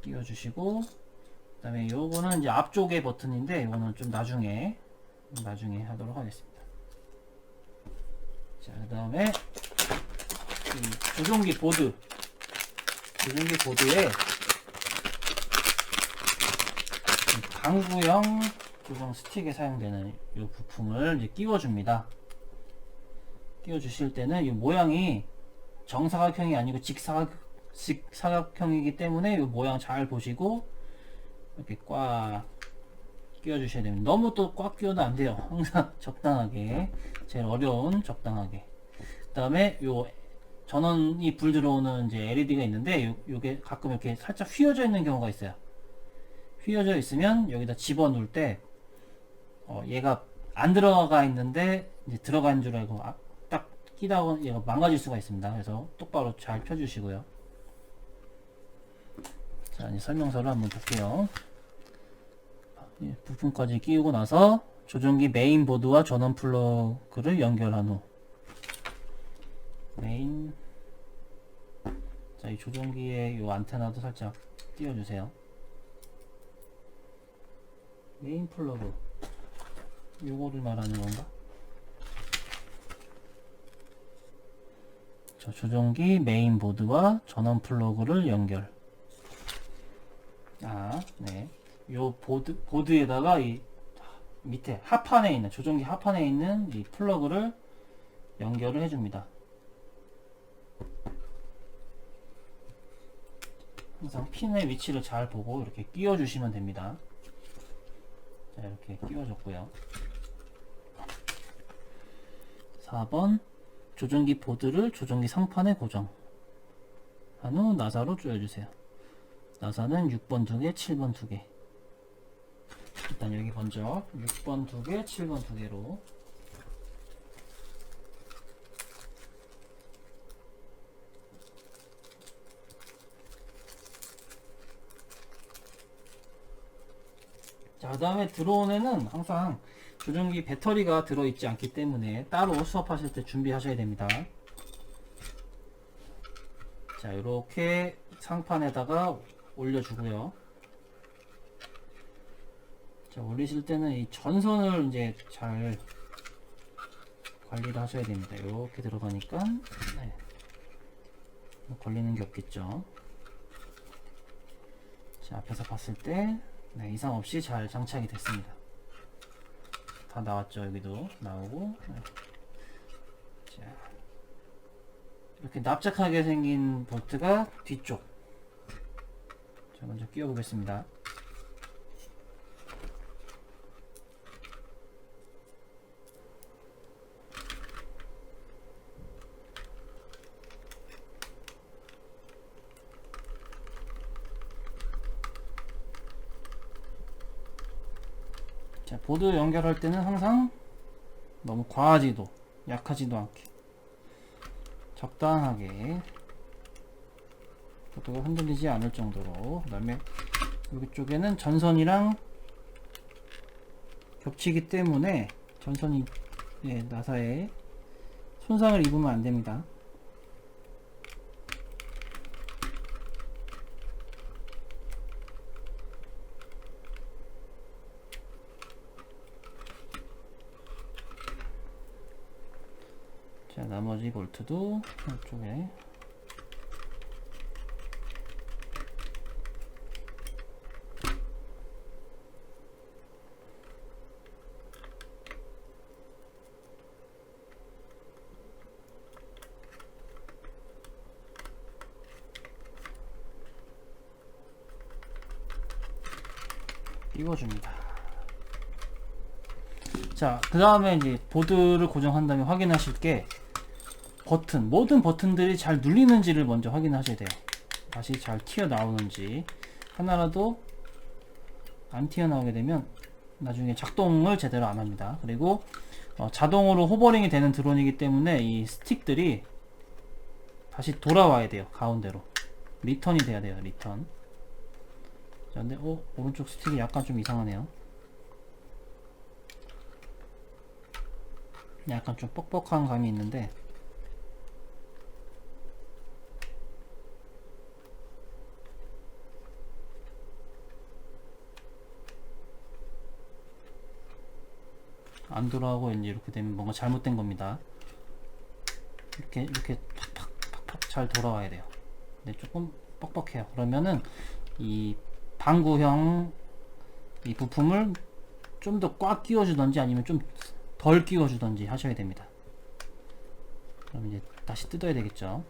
끼워 주시고, 그 다음에 요거는 이제 앞쪽의 버튼인데 이거는 좀 나중에 하도록 하겠습니다. 자, 그 다음에 이 조종기 보드에 방구형 조종 스틱에 사용되는 이 부품을 이제 끼워줍니다. 끼워 주실 때는 이 모양이 정사각형이 아니고 직사각형이기 때문에 이 모양 잘 보시고 이렇게 꽉 끼워 주셔야 됩니다. 너무 또 꽉 끼워도 안 돼요. 항상 적당하게, 제일 어려운 적당하게. 그 다음에 요 전원이 불 들어오는 이제 LED가 있는데 요게 가끔 이렇게 살짝 휘어져 있는 경우가 있어요. 휘어져 있으면 여기다 집어 넣을 때 얘가 안 들어가 있는데 이제 들어간 줄 알고 딱 끼다가 얘가 망가질 수가 있습니다. 그래서 똑바로 잘 펴주시고요. 자, 이제 설명서를 한번 볼게요. 부품까지 끼우고 나서 조종기 메인보드와 전원 플러그를 연결한 후 자, 이 조종기의 요 안테나도 살짝 띄워주세요. 메인 플러그 요거를 말하는 건가? 자, 조종기 메인보드와 전원 플러그를 연결. 네. 요 보드에다가 이 밑에 하판에 있는 조종기 하판에 있는 이 플러그를 연결을 해줍니다. 항상 핀의 위치를 잘 보고 이렇게 끼워 주시면 됩니다. 자, 이렇게 끼워줬고요. 4번 조종기 보드를 조종기 상판에 고정 한 후 나사로 조여주세요. 나사는 6번 2개, 7번 2개. 일단 여기 먼저 6번 2개, 7번 2개로 자, 그 다음에 드론에는 항상 조종기 배터리가 들어있지 않기 때문에 따로 수업하실 때 준비하셔야 됩니다. 자, 이렇게 상판에다가 올려주고요. 자, 올리실 때는 이 전선을 이제 잘 관리를 하셔야 됩니다. 이렇게 들어가니까 네, 걸리는 게 없겠죠. 자, 앞에서 봤을 때 네, 이상 없이 잘 장착이 됐습니다. 다 나왔죠. 여기도 나오고. 네. 자, 이렇게 납작하게 생긴 볼트가 뒤쪽. 자, 먼저 끼워 보겠습니다. 자, 보드 연결할 때는 항상 너무 과하지도 약하지도 않게 적당하게 보드가 흔들리지 않을 정도로. 그 다음에 여기 쪽에는 전선이랑 겹치기 때문에 전선이 나사에 손상을 입으면 안 됩니다. 자, 나머지 볼트도 이쪽에 띄워줍니다. 자, 그 다음에 이제 보드를 고정한 다음에 확인하실 게 버튼, 모든 버튼들이 잘 눌리는지를 먼저 확인하셔야 돼요. 다시 잘 튀어나오는지. 하나라도 안 튀어나오게 되면 나중에 작동을 제대로 안 합니다. 그리고 자동으로 호버링이 되는 드론이기 때문에 이 스틱들이 다시 돌아와야 돼요. 가운데로 리턴이 돼야 돼요. 리턴. 자, 근데 오른쪽 스틱이 약간 좀 이상하네요. 약간 좀 뻑뻑한 감이 있는데 안 돌아오고 이제 이렇게 되면 뭔가 잘못된 겁니다. 이렇게 팍팍 잘 돌아와야 돼요. 근데 조금 뻑뻑해요. 그러면은 이 방구형 이 부품을 좀 더 꽉 끼워주던지 아니면 좀 덜 끼워주던지 하셔야 됩니다. 그럼 이제 다시 뜯어야 되겠죠.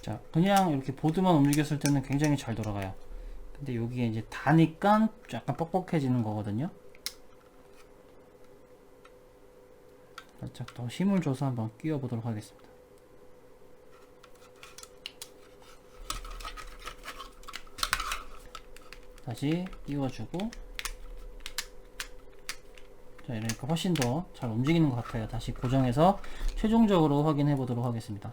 자, 그냥 이렇게 보드만 움직였을 때는 굉장히 잘 돌아가요. 근데 여기에 이제 다니까 약간 뻑뻑해지는 거거든요. 살짝 더 힘을 줘서 한번 끼워 보도록 하겠습니다. 다시 끼워주고. 자, 이러니까 훨씬 더 잘 움직이는 것 같아요. 다시 고정해서 최종적으로 확인해 보도록 하겠습니다.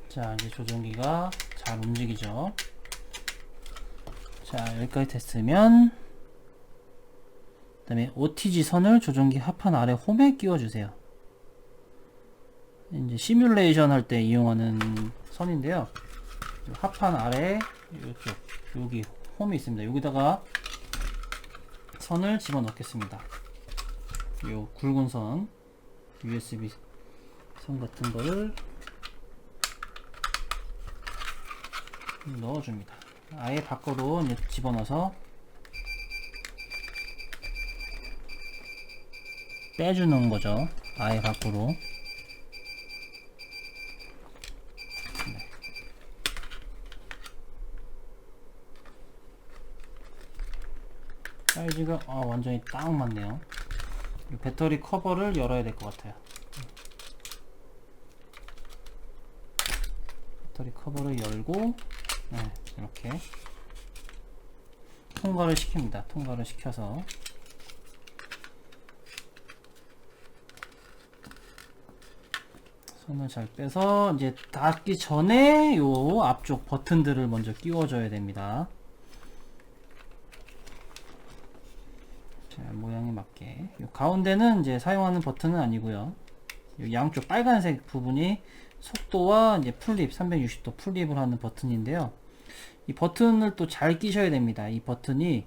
자, 이제 조종기가 잘 움직이죠. 자, 여기까지 됐으면 그 다음에 OTG 선을 조종기 하판 아래 홈에 끼워주세요. 이제 시뮬레이션 할 때 이용하는 선인데요. 하판 아래 이쪽 여기 홈이 있습니다. 여기다가 선을 집어 넣겠습니다. 요 굵은 선 USB 선 같은 거를 넣어줍니다. 아예 밖으로 이제 집어넣어서 빼주는 거죠. 아예 밖으로. 네. 사이즈가 완전히 딱 맞네요. 배터리 커버를 열어야 될 것 같아요. 배터리 커버를 열고 네, 이렇게 통과를 시킵니다. 통과를 시켜서 손을 잘 빼서 이제 닿기 전에 요 앞쪽 버튼들을 먼저 끼워줘야 됩니다. 자, 모양에 맞게. 요 가운데는 이제 사용하는 버튼은 아니고요. 요 양쪽 빨간색 부분이 속도와 이제 풀립, 360도 풀립을 하는 버튼인데요. 이 버튼을 또 잘 끼셔야 됩니다. 이 버튼이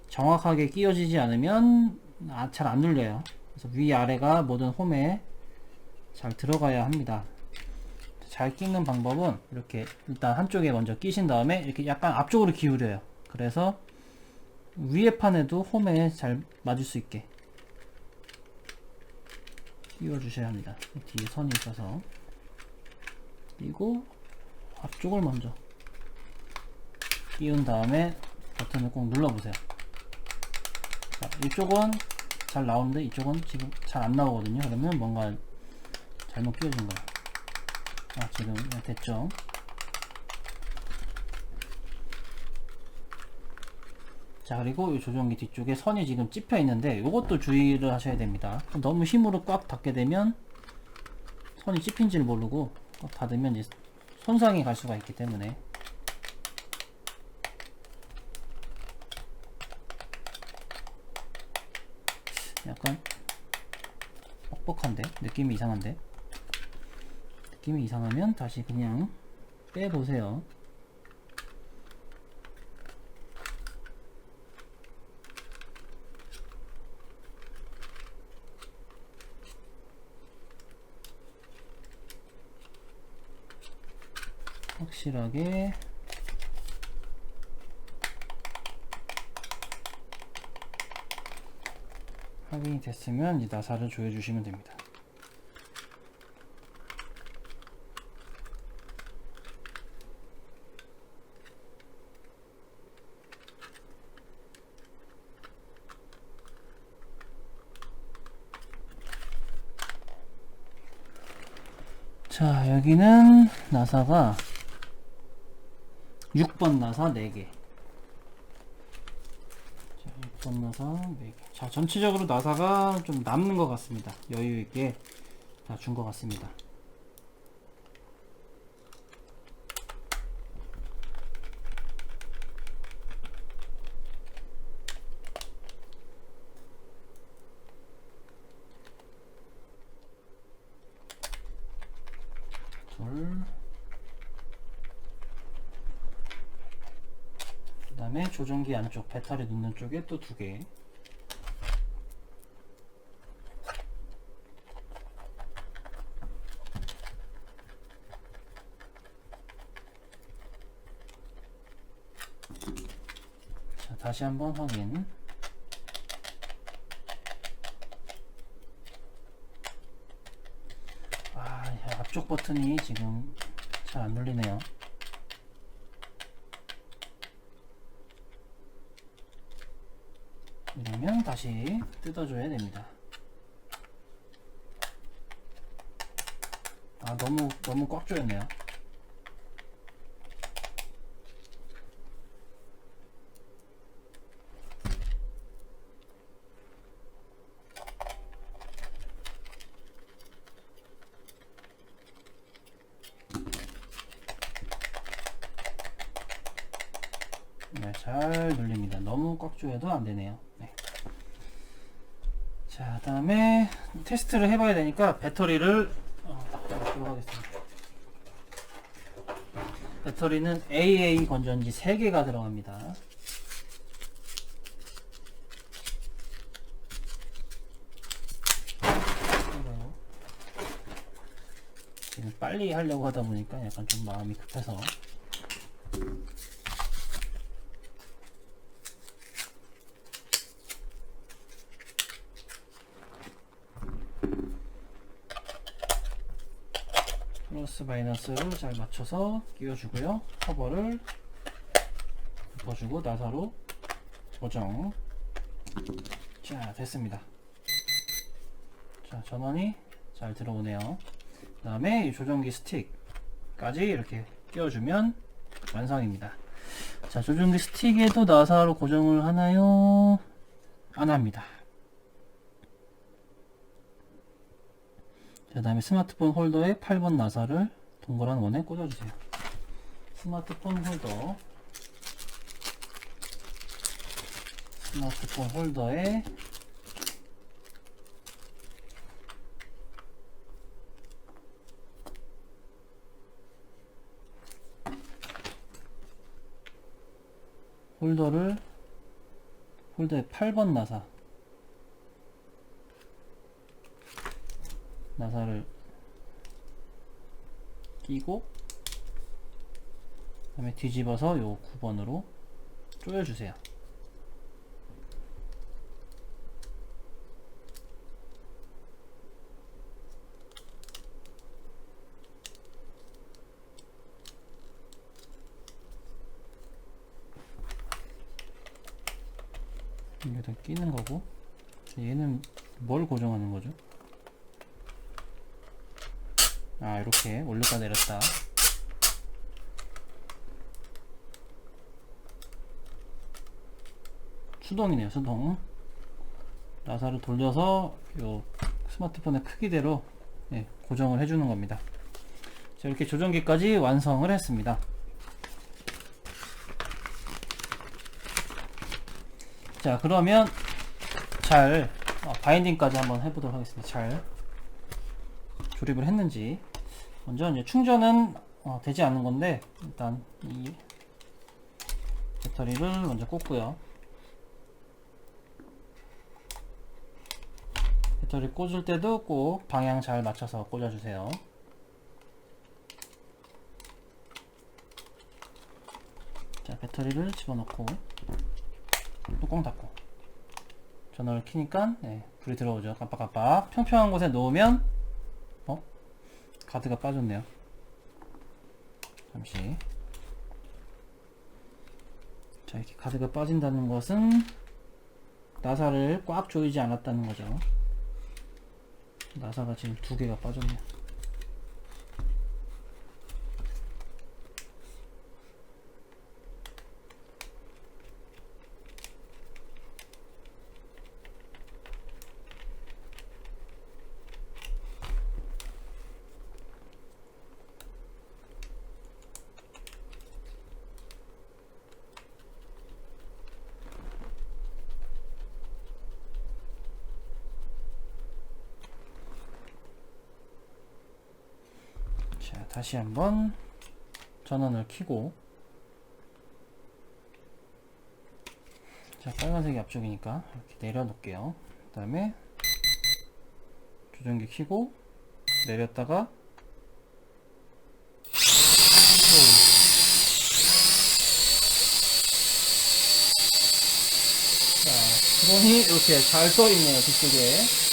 정확하게 끼워지지 않으면 잘 안 눌려요. 그래서 위아래가 모든 홈에 잘 들어가야 합니다. 잘 끼는 방법은 이렇게 일단 한쪽에 먼저 끼신 다음에 이렇게 약간 앞쪽으로 기울여요. 그래서 위에 판에도 홈에 잘 맞을 수 있게 끼워 주셔야 합니다. 뒤에 선이 있어서. 그리고 앞쪽을 먼저 끼운 다음에 버튼을 꼭 눌러보세요. 자, 이쪽은 잘 나오는데 이쪽은 지금 잘 안 나오거든요. 그러면 뭔가 잘못 끼워진 거예요. 아, 지금 됐죠. 자, 그리고 이 조종기 뒤쪽에 선이 지금 찝혀 있는데 이것도 주의를 하셔야 됩니다. 너무 힘으로 꽉 닫게 되면 선이 찝힌지를 모르고 꽉 닫으면 이제 손상이 갈 수가 있기 때문에 약간 뻑뻑한데? 느낌이 이상한데? 느낌이 이상하면 다시 그냥 빼보세요. 확실하게 확인이 됐으면 이제 나사를 조여주시면 됩니다. 자, 여기는 나사가 6번 나사 4개. 자, 6번 나사 4개. 자, 전체적으로 나사가 좀 남는 것 같습니다. 여유있게 다 준 것 같습니다. 둘. 그 다음에 조종기 안쪽 배터리 놓는 쪽에 또 2개. 자, 다시 한번 확인. 앞쪽 버튼이 지금 잘 안 눌리네요. 이러면 다시 뜯어줘야 됩니다. 아, 너무 꽉 조였네요. 네, 잘 눌립니다. 너무 꽉 조여도 안 되네요. 네. 자, 다음에 테스트를 해봐야 되니까 배터리를 하겠습니다. 배터리는 AA 건전지 3개가 들어갑니다. 지금 빨리 하려고 하다 보니까 약간 좀 마음이 급해서 플러스 마이너스를 잘 맞춰서 끼워주고요. 커버를 덮어주고 나사로 고정. 자, 됐습니다. 자, 전원이 잘 들어오네요. 그 다음에 이 조종기 스틱까지 이렇게 끼워주면 완성입니다. 자, 조종기 스틱에도 나사로 고정을 하나요? 안 합니다. 그 다음에 스마트폰 홀더에 8번 나사를 동그란 원에 꽂아주세요. 스마트폰 홀더에 홀더에 8번 나사를 끼고, 그 다음에 뒤집어서 요 9번으로 조여주세요. 여기다 끼는 거고, 얘는 뭘 고정하는 거죠? 아, 이렇게 올렸다 내렸다. 수동이네요, 수동. 나사를 돌려서 요 스마트폰의 크기대로 고정을 해주는 겁니다. 자, 이렇게 조정기까지 완성을 했습니다. 자, 그러면 잘 바인딩까지 한번 해보도록 하겠습니다. 잘 조립을 했는지. 먼저 이제 충전은 되지 않는 건데, 일단 이 배터리를 먼저 꽂고요. 배터리 꽂을 때도 꼭 방향 잘 맞춰서 꽂아주세요. 자, 배터리를 집어넣고 뚜껑 닫고 전원을 켜니까 불이 들어오죠. 깜빡깜빡. 평평한 곳에 놓으면 가드가 빠졌네요. 잠시. 자, 이렇게 가드가 빠진다는 것은 나사를 꽉 조이지 않았다는 거죠. 나사가 지금 2개가 빠졌네요. 자, 다시 한번 전원을 켜고, 자, 빨간색이 앞쪽이니까 이렇게 내려놓을게요. 그 다음에 조정기 켜고 내렸다가 자, 드론이 이렇게 잘 떠있네요. 뒤쪽에.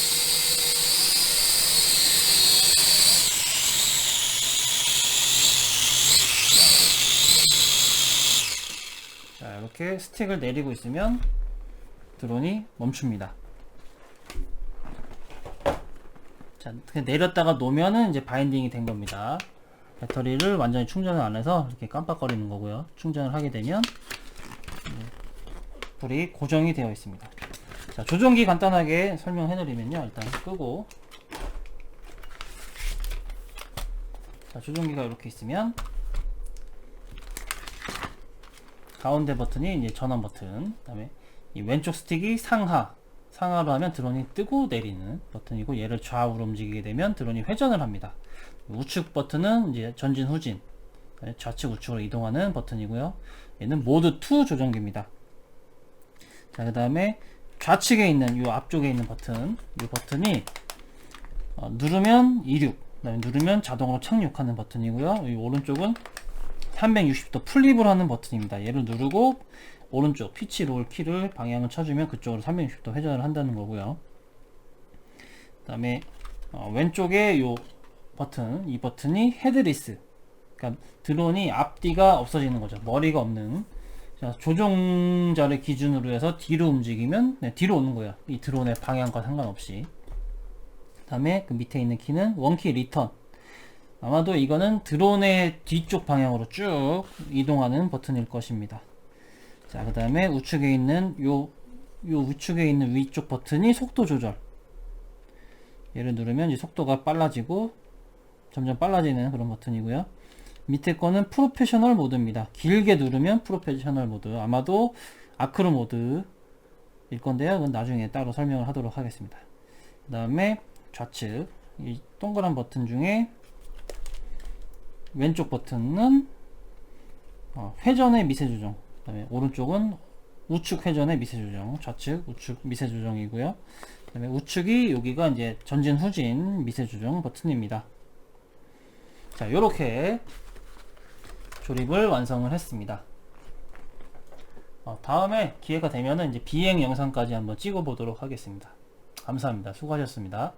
자, 이렇게 스틱을 내리고 있으면 드론이 멈춥니다. 자, 내렸다가 놓으면은 이제 바인딩이 된 겁니다. 배터리를 완전히 충전을 안 해서 이렇게 깜빡거리는 거고요. 충전을 하게 되면 불이 고정이 되어 있습니다. 자, 조종기 간단하게 설명해 드리면요. 일단 끄고, 자, 조종기가 이렇게 있으면 가운데 버튼이 이제 전원 버튼, 그 다음에 이 왼쪽 스틱이 상하로 하면 드론이 뜨고 내리는 버튼이고, 얘를 좌우로 움직이게 되면 드론이 회전을 합니다. 우측 버튼은 이제 전진 후진, 좌측 우측으로 이동하는 버튼이고요. 얘는 모드 2 조정기입니다. 자, 그 다음에 좌측에 있는 이 앞쪽에 있는 버튼, 이 버튼이 누르면 이륙, 그다음에 누르면 자동으로 착륙하는 버튼이고요. 이 오른쪽은 360도 플립을 하는 버튼입니다. 얘를 누르고 오른쪽 피치 롤 키를 방향을 쳐주면 그쪽으로 360도 회전을 한다는 거고요. 그 다음에 왼쪽에 요 버튼, 이 버튼이 헤드리스, 그러니까 드론이 앞뒤가 없어지는 거죠. 머리가 없는. 자, 조종자를 기준으로 해서 뒤로 움직이면 뒤로 오는 거예요. 이 드론의 방향과 상관없이. 그 다음에 그 밑에 있는 키는 원키 리턴, 아마도 이거는 드론의 뒤쪽 방향으로 쭉 이동하는 버튼일 것입니다. 자, 그 다음에 우측에 있는 요 우측에 있는 위쪽 버튼이 속도 조절. 얘를 누르면 이 속도가 빨라지고 점점 빨라지는 그런 버튼이고요. 밑에 거는 프로페셔널 모드입니다. 길게 누르면 프로페셔널 모드. 아마도 아크로 모드일 건데요. 그건 나중에 따로 설명을 하도록 하겠습니다. 그 다음에 좌측 이 동그란 버튼 중에 왼쪽 버튼은 회전의 미세 조정. 그 다음에 오른쪽은 우측 회전의 미세 조정. 좌측 우측 미세 조정이고요. 그 다음에 우측이 여기가 이제 전진 후진 미세 조정 버튼입니다. 자, 요렇게 조립을 완성을 했습니다. 다음에 기회가 되면은 이제 비행 영상까지 한번 찍어 보도록 하겠습니다. 감사합니다. 수고하셨습니다.